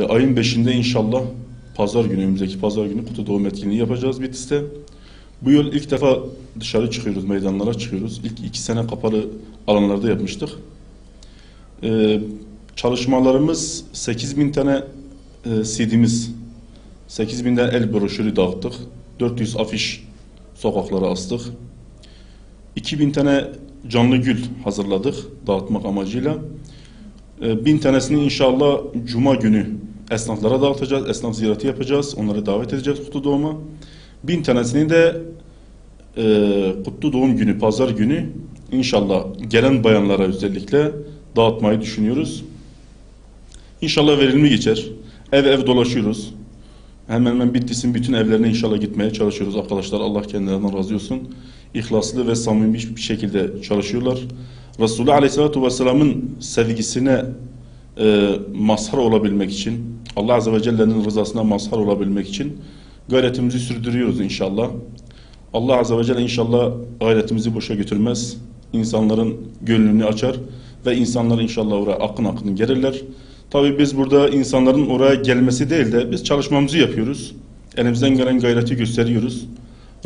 Ayın 5'inde inşallah pazar günü, önümüzdeki pazar günü kutu doğum etkinliği yapacağız Bitlis'te. Bu yıl ilk defa dışarı çıkıyoruz, meydanlara çıkıyoruz. İlk 2 sene kapalı alanlarda yapmıştık. Çalışmalarımız 8.000 tane CD'miz, 8.000 tane el broşürü dağıttık. 400 afiş sokaklara astık. 2.000 tane canlı gül hazırladık dağıtmak amacıyla. 1000 tanesini inşallah Cuma günü esnaflara dağıtacağız. Esnaf ziyareti yapacağız. Onları davet edeceğiz kutlu doğuma. 1000 tanesini de kutlu doğum günü, pazar günü inşallah gelen bayanlara özellikle dağıtmayı düşünüyoruz. İnşallah verimli geçer. Ev ev dolaşıyoruz. Hemen hemen Bitlis'in bütün evlerine inşallah gitmeye çalışıyoruz. Arkadaşlar Allah kendilerinden razı olsun. İhlaslı ve samimi bir şekilde çalışıyorlar. Resulullah Aleyhisselatü Vesselam'ın sevgisine mazhar olabilmek için, Allah Azze ve Celle'nin rızasına mazhar olabilmek için gayretimizi sürdürüyoruz inşallah. Allah Azze ve Celle inşallah gayretimizi boşa götürmez. İnsanların gönlünü açar ve insanlar inşallah oraya akın akın gelirler. Tabii biz burada insanların oraya gelmesi değil de biz çalışmamızı yapıyoruz. Elimizden gelen gayreti gösteriyoruz.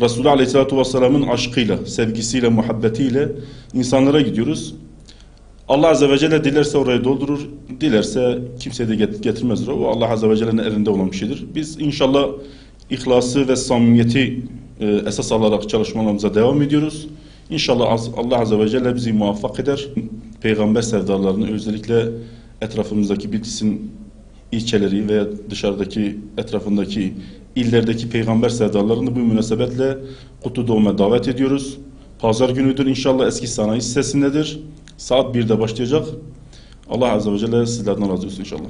Resulullah Aleyhisselatü Vesselam'ın aşkıyla, sevgisiyle, muhabbetiyle insanlara gidiyoruz. Allah Azze ve Celle dilerse orayı doldurur, dilerse kimseye de getirmez. O Allah Azze ve Celle'nin elinde olan bir şeydir. Biz inşallah ihlası ve samimiyeti esas alarak çalışmalarımıza devam ediyoruz. İnşallah Allah Azze ve Celle bizi muvaffak eder. Peygamber sevdalarını özellikle etrafımızdaki Bitlis'in ilçeleri veya dışarıdaki etrafındaki illerdeki peygamber sevdalarını bu münasebetle kutlu doğuma davet ediyoruz. Pazar günüdür inşallah eski sanayi sitesindedir. Saat 1'de başlayacak. Allah Azze ve Celle sizlerden razı olsun inşallah.